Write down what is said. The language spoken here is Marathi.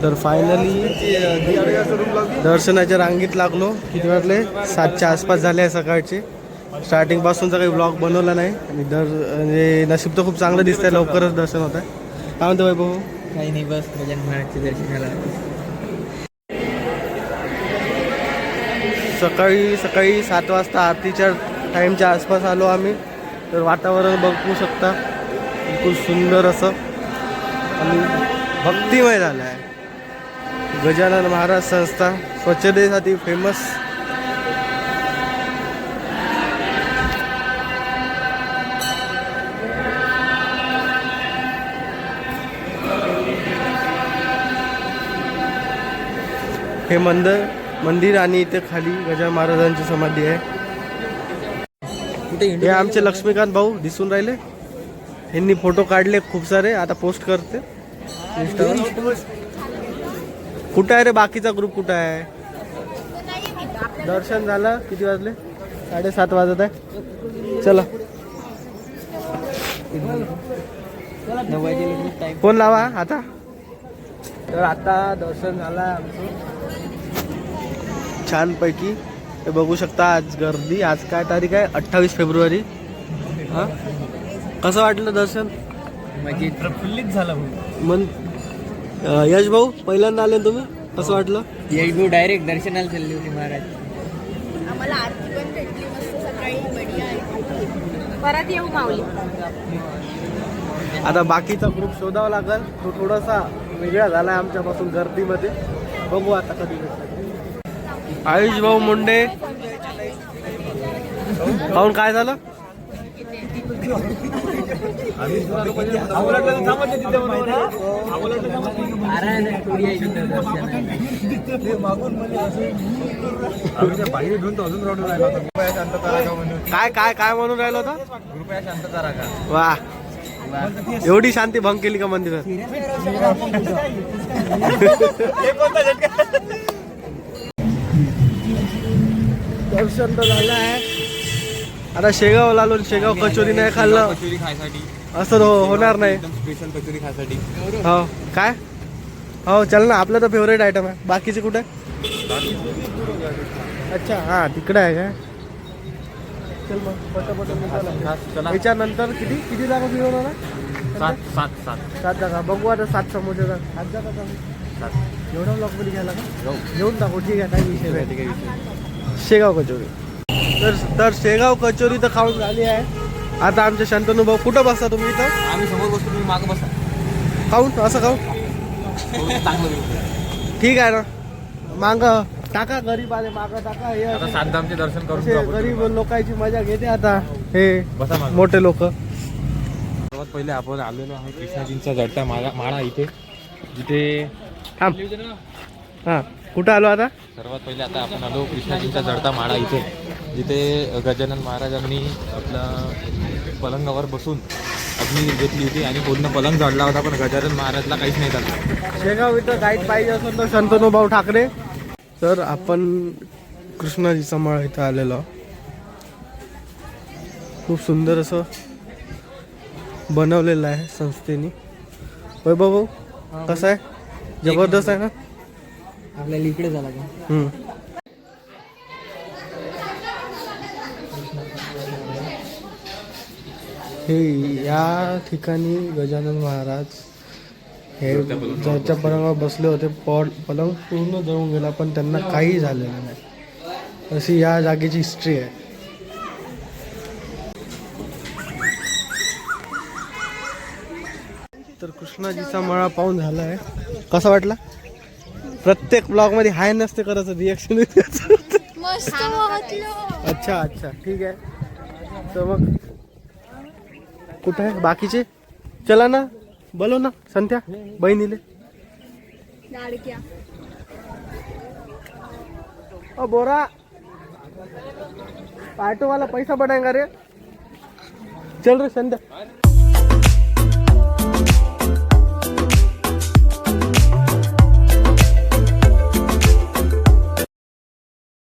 तर फायनली दर्शनाच्या रांगेत लागलो. किती वाजले? 7च्या आसपास झाले आहे सकाळचे. स्टार्टिंगपासूनचा काही ब्लॉग बनवला नाही आणि म्हणजे नशीब तर खूप चांगलं दिसतंय, लवकरच दर्शन होत आहे. काय म्हणतो वैभव? काही नाही, बस गजानन महाराजच्या दर्शनाला. सकाळी 7 वाजता आरतीच्या टाईमच्या आसपास आलो आम्ही. तर वातावरण बघू शकता, बिलकुल सुंदर असं आणि भक्तिमय झालं आहे. गजानन महाराज संस्था स्वच्छतेसाठी फेमस. हे मंदिर आणि इथे खाली गजानन महाराजांची समाधी आहे. हे आमचे लक्ष्मीकांत भाऊ दिसून राहिले. यांनी फोटो काढले खूप सारे, आता पोस्ट करते इंस्टावर. कुठं आहे रे बाकीचा ग्रुप? कुठं आहे? दर्शन झालं. किती वाजले? 7:30 वाजत आहे. चला फोन लावा आता. तर आता दर्शन झालं आमचं छानपैकी. हे बघू शकता. आज गर्दी. आज काय तारीख आहे? 28 फेब्रुवारी. हां, कसं वाटलं दर्शन? म्हणजे प्रफुल्लित झालं मन. यश भाऊ पहिल्यांदा आले तुम्ही, कसं वाटलं? यश भाऊ डायरेक्ट दर्शनाला चालले होते महाराज. आम्हाला आरती पण भेटली मस्त सकाळी. बढिया आहे. परत येऊ माऊली. आता बाकीचा ग्रुप शोधावा लागेल. तो थोडासा वेगळा झाला आहे आमच्यापासून गर्दीमध्ये. बघू आता कधी भेटतो. आयुष भाऊ मुंडे, काहून काय झालं? काय काय काय म्हणून राहिलं होतं? कृपया शांतता राखा. वा, एवढी शांती भंग केली का मंदिरात? दर्शन तर झालं आहे. आता शेगावला आलो. शेगाव कचोरी नाही खाल्लं कचोरी खायसाठी असं होणार नाही. स्पेशल कचोरी खायसाठी. हो काय? हो चल ना, आपलं तर फेवरेट आयटम आहे. बाकीचे कुठे? अच्छा हां, तिकडे आहे काय? चल मग पटापट. याच्यानंतर किती जागा फिरवणार? 7 जागा. बघू आता 7 समोरच्या जागा. 7 जागा का? एवढा ब्लॉकमध्ये घ्यायला का? घेऊन टाकू. ठीक आहे, काही विषय नाही. शेगाव कचोरी. तर शेगाव कचोरी तर खाऊन झाली आहे. आता आमचे शंतनू भाऊ. कुठं बसता तुम्ही इथं? आम्ही समोर बसतो, तुम्ही मागं बसा. खाऊन असं खाऊ. चांगलं. ठीक आहे ना. माग टाका, गरीब आले मागं टाका. हे आता सातधामचे दर्शन करून असे जाऊ. गरीब लोकांची मजा घेते आता हे बसा मागं. मोठे लोक. सर्वात पहिले आपण आलेलो आहे कृष्णाजींचा जडता माळा इथे, जिथे थांब. हां, कुठं आलो आता? सर्वात पहिले आता आपण आलो कृष्णाजींचा जडता माळा इथे, जिथे गजानन महाराजांनी आपला पलंगावर बसून अग्नी घेतली होती आणि पूर्ण पलंग जडला होता, पण गजानन महाराजला काहीच नाही झालं. शेगाव इथं गाईड पाहिजे असेल तर शंतनू भाऊ ठाकरे. तर आपण कृष्णाजीचा माळा इथं आलेलो. खूप सुंदर असं बनवलेलं आहे संस्थेने. वैभव भाऊ कसं आहे? जबरदस्त आहे ना? आपल्याला इकडे झाला का? हे या ठिकाणी गजानन महाराज हे जरच्या पलंगावर बसले होते. पलंग पूर्ण जळून गेला पण त्यांना काही झालेलं नाही. अशी या जागेची हिस्ट्री आहे. तर कृष्णाजीचा मळा पाहून झाला आहे. कसा वाटला? प्रत्येक ब्लॉग मध्ये हाय नसते करायचं, रिॲक्शन मस्त वाटलं. अच्छा ठीक आहे. तर मग कुठं आहे बाकीचे? चला ना, बोलो ना संध्या बहिणीले. लाडक्या बोरा ऑटो वाला पैसा बढ़ाएगा रे. चल रे संध्या.